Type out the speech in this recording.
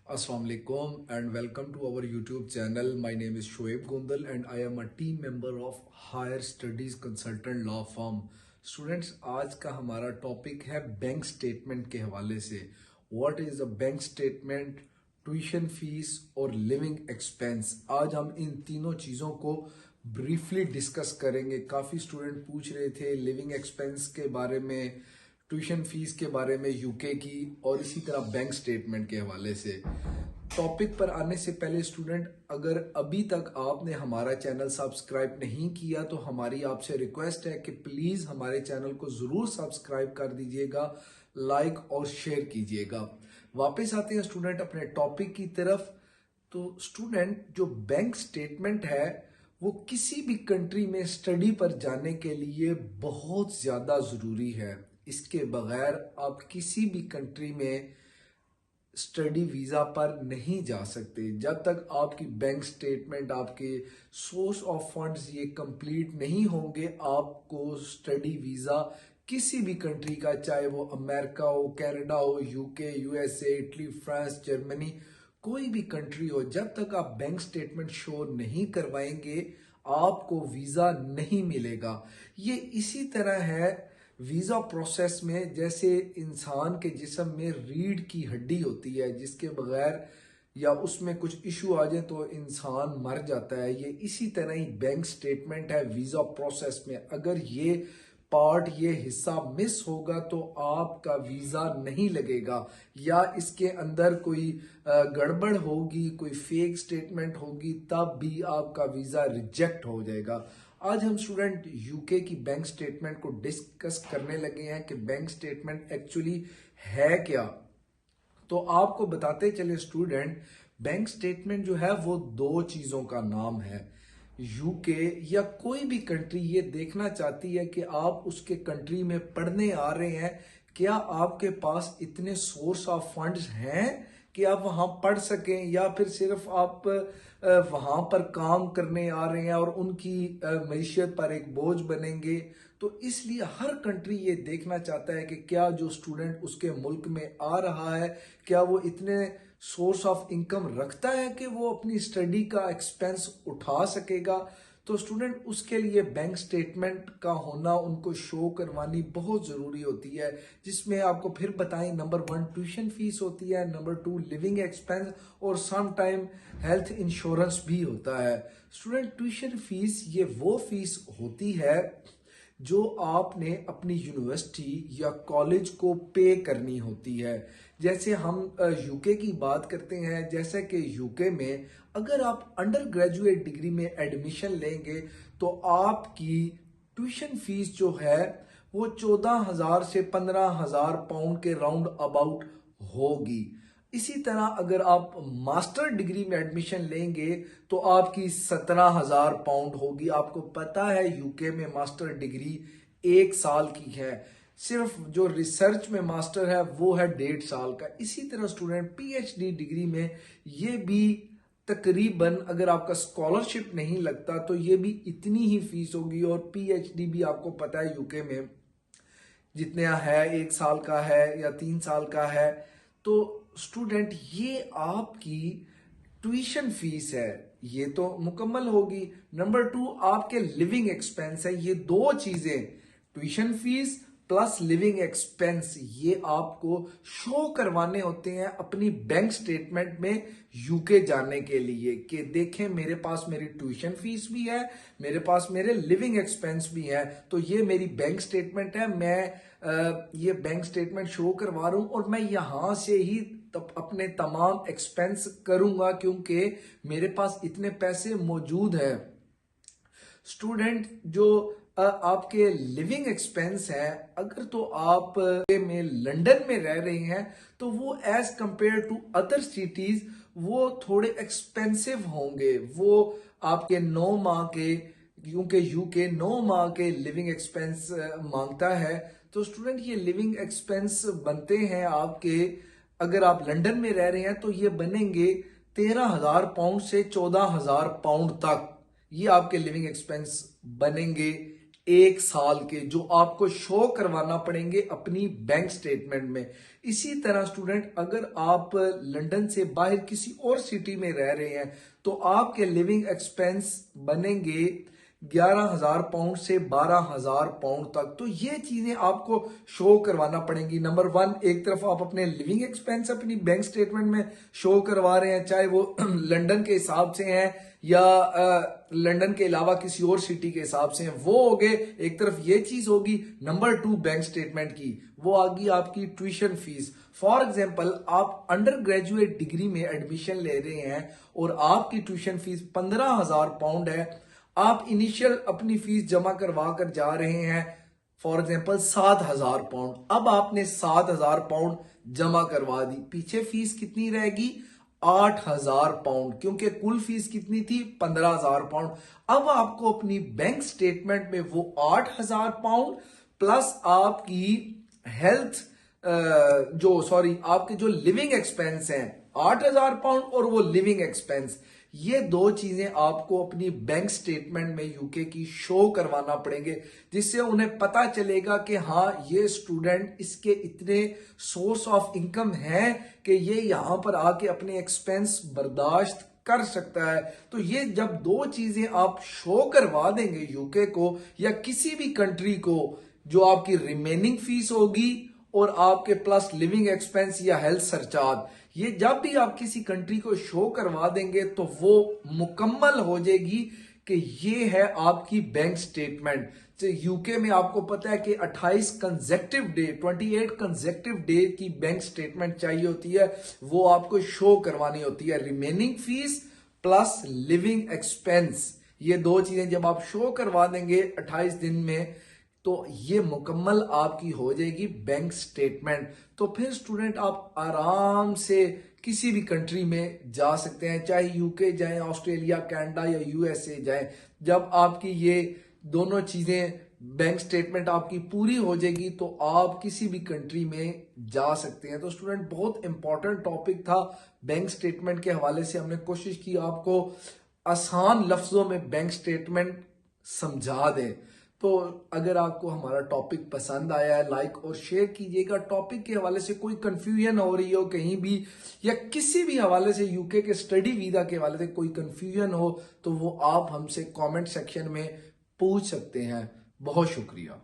Assalamu alaikum and welcome to our YouTube channel. My name is Shoaib Gondal and I am a team member of Higher Studies Consultant Law Firm. Students, आज का हमारा topic है bank statement के हवाले से. What is a bank statement, tuition fees और living expense. आज हम इन तीनों चीज़ों को ब्रीफली डिस्कस करेंगे. काफ़ी स्टूडेंट पूछ रहे थे लिविंग एक्सपेंस के बारे में, ट्यूशन फीस के बारे में यूके की, और इसी तरह बैंक स्टेटमेंट के हवाले से. टॉपिक पर आने से पहले स्टूडेंट, अगर अभी तक आपने हमारा चैनल सब्सक्राइब नहीं किया तो हमारी आपसे रिक्वेस्ट है कि प्लीज़ हमारे चैनल को ज़रूर सब्सक्राइब कर दीजिएगा, लाइक और शेयर कीजिएगा. वापस आते हैं स्टूडेंट अपने टॉपिक की तरफ. तो स्टूडेंट, जो बैंक स्टेटमेंट है वो किसी भी कंट्री में स्टडी पर जाने के लिए बहुत ज़्यादा ज़रूरी है. इसके बगैर आप किसी भी कंट्री में स्टडी वीज़ा पर नहीं जा सकते. जब तक आपकी बैंक स्टेटमेंट, आपके सोर्स ऑफ फंड्स ये कंप्लीट नहीं होंगे, आपको स्टडी वीज़ा किसी भी कंट्री का, चाहे वो अमेरिका हो, कनाडा हो, UK, USA, Italy, France, Germany, कोई भी कंट्री हो, जब तक आप बैंक स्टेटमेंट शो नहीं करवाएंगे आपको वीज़ा नहीं मिलेगा. ये इसी तरह है वीज़ा प्रोसेस में, जैसे इंसान के जिस्म में रीढ़ की हड्डी होती है जिसके बगैर या उसमें कुछ इशू आ जाए तो इंसान मर जाता है. ये इसी तरह ही बैंक स्टेटमेंट है वीज़ा प्रोसेस में. अगर ये पार्ट, ये हिस्सा मिस होगा तो आपका वीज़ा नहीं लगेगा, या इसके अंदर कोई गड़बड़ होगी, कोई फेक स्टेटमेंट होगी, तब भी आपका वीज़ा रिजेक्ट हो जाएगा. आज हम स्टूडेंट यूके की बैंक स्टेटमेंट को डिस्कस करने लगे हैं कि बैंक स्टेटमेंट एक्चुअली है क्या. तो आपको बताते चले स्टूडेंट, बैंक स्टेटमेंट जो है वो दो चीज़ों का नाम है. यूके या कोई भी कंट्री ये देखना चाहती है कि आप उसके कंट्री में पढ़ने आ रहे हैं, क्या आपके पास इतने सोर्स ऑफ फंड्स हैं कि आप वहाँ पढ़ सकें, या फिर सिर्फ आप वहाँ पर काम करने आ रहे हैं और उनकी मईशत पर एक बोझ बनेंगे. तो इसलिए हर कंट्री ये देखना चाहता है कि क्या जो स्टूडेंट उसके मुल्क में आ रहा है, क्या वो इतने सोर्स ऑफ इनकम रखता है कि वो अपनी स्टडी का एक्सपेंस उठा सकेगा. तो स्टूडेंट, उसके लिए बैंक स्टेटमेंट का होना, उनको शो करवानी बहुत ज़रूरी होती है, जिसमें आपको फिर बताएं, नंबर 1 ट्यूशन फीस होती है, नंबर 2 लिविंग एक्सपेंस, और सम टाइम हेल्थ इंश्योरेंस भी होता है. स्टूडेंट, ट्यूशन फीस ये वो फीस होती है जो आपने अपनी यूनिवर्सिटी या कॉलेज को पे करनी होती है. जैसे हम यूके की बात करते हैं, जैसे कि यूके में अगर आप अंडर ग्रेजुएट डिग्री में एडमिशन लेंगे तो आपकी ट्यूशन फीस जो है वो 14,000 से 15,000 पाउंड के राउंड अबाउट होगी. इसी तरह अगर आप मास्टर डिग्री में एडमिशन लेंगे तो आपकी 17,000 पाउंड होगी. आपको पता है यूके में मास्टर डिग्री 1 साल की है, सिर्फ जो रिसर्च में मास्टर है वो है 1.5 साल का. इसी तरह स्टूडेंट पीएचडी डिग्री में ये भी तकरीबन, अगर आपका स्कॉलरशिप नहीं लगता तो ये भी इतनी ही फीस होगी. और पीएचडी भी आपको पता है यूके में जितने है, 1 साल का है या 3 साल का है. तो स्टूडेंट, ये आपकी ट्यूशन फीस है, ये तो मुकम्मल होगी. नंबर 2 आपके लिविंग एक्सपेंस है. ये दो चीजें, tuition fees plus living expense, ये आपको शो करवाने होते हैं अपनी बैंक स्टेटमेंट में यूके जाने के लिए, कि देखें मेरे पास मेरी ट्यूशन फीस भी है, मेरे पास मेरे लिविंग एक्सपेंस भी है, तो ये मेरी बैंक स्टेटमेंट है, मैं ये बैंक स्टेटमेंट शो करवा रहा हूं और मैं यहां से ही अपने तमाम एक्सपेंस करूंगा क्योंकि मेरे पास इतने पैसे मौजूद है. स्टूडेंट, जो आपके लिविंग एक्सपेंस है, अगर तो आप में लंदन में रह रहे हैं तो वो as compared to other cities वो थोड़े एक्सपेंसिव होंगे. वो आपके 9 माह के, क्योंकि यूके 9 माह के लिविंग एक्सपेंस मांगता है. तो स्टूडेंट, ये लिविंग एक्सपेंस बनते हैं आपके, अगर आप लंदन में रह रहे हैं तो ये बनेंगे 13,000 पाउंड से 14,000 पाउंड तक. ये आपके लिविंग एक्सपेंस बनेंगे 1 साल के, जो आपको शो करवाना पड़ेंगे अपनी बैंक स्टेटमेंट में। इसी तरह स्टूडेंट, अगर आप लंदन से बाहर किसी और सिटी में रह रहे हैं तो आपके लिविंग एक्सपेंस बनेंगे 11,000 पाउंड से 12,000 पाउंड तक। तो ये चीजें आपको शो करवाना पड़ेंगी। नंबर 1, एक तरफ आप अपने लिविंग एक्सपेंस अपनी बैंक स्टेटमेंट में शो करवा रहे हैं, चाहे वो लंदन के हिसाब से हैं या लंदन के अलावा किसी और सिटी के हिसाब से हैं, वो हो गए। एक तरफ ये चीज होगी। नंबर 2, बैंक स्टेटमेंट की वो आगी आपकी ट्यूशन फीस। फॉर एग्जाम्पल, आप अंडर ग्रेजुएट डिग्री में एडमिशन ले रहे हैं और आपकी ट्यूशन फीस 15,000 पाउंड है। आप इनिशियल अपनी फीस जमा करवा कर जा रहे हैं फॉर एग्जाम्पल 7,000 पाउंड। अब आपने 7,000 पाउंड जमा करवा दी, पीछे फीस कितनी रहेगी? 8,000 पाउंड, क्योंकि कुल फीस कितनी थी? 15,000 पाउंड। अब आपको अपनी बैंक स्टेटमेंट में वो 8,000 पाउंड प्लस आपकी हेल्थ आपके जो लिविंग एक्सपेंस हैं 8,000 पाउंड और वो लिविंग एक्सपेंस, ये दो चीजें आपको अपनी बैंक स्टेटमेंट में यूके की शो करवाना पड़ेंगे, जिससे उन्हें पता चलेगा कि हाँ, ये स्टूडेंट, इसके इतने सोर्स ऑफ इनकम हैं कि ये यहां पर आके अपने एक्सपेंस बर्दाश्त कर सकता है। तो ये जब दो चीजें आप शो करवा देंगे यूके को या किसी भी कंट्री को, जो आपकी रिमेनिंग फीस होगी और आपके प्लस लिविंग एक्सपेंस या हेल्थ सरचार्ज, ये जब भी आप किसी कंट्री को शो करवा देंगे तो वो मुकम्मल हो जाएगी कि ये है आपकी बैंक स्टेटमेंट। तो यूके में आपको पता है कि 28 कंसेक्टिव डे, 28 कंसेक्टिव डे की बैंक स्टेटमेंट चाहिए होती है, वो आपको शो करवानी होती है। Remaining fees plus living expense, ये दो चीजें जब आप शो करवा देंगे 28 दिन में, तो ये मुकम्मल आपकी हो जाएगी बैंक स्टेटमेंट। तो फिर स्टूडेंट आप आराम से किसी भी कंट्री में जा सकते हैं, चाहे यूके जाएं, ऑस्ट्रेलिया, कनाडा या यूएसए जाएं। जब आपकी ये दोनों चीजें, बैंक स्टेटमेंट आपकी पूरी हो जाएगी, तो आप किसी भी कंट्री में जा सकते हैं। तो स्टूडेंट, बहुत इंपॉर्टेंट टॉपिक था बैंक स्टेटमेंट के हवाले से। हमने कोशिश की आपको आसान लफ्जों में बैंक स्टेटमेंट समझा दें। तो अगर आपको हमारा टॉपिक पसंद आया है, लाइक और शेयर कीजिएगा। टॉपिक के हवाले से कोई कंफ्यूजन हो रही हो कहीं भी, या किसी भी हवाले से, यूके के स्टडी वीजा के हवाले से कोई कंफ्यूजन हो, तो वो आप हमसे कमेंट सेक्शन में पूछ सकते हैं। बहुत शुक्रिया।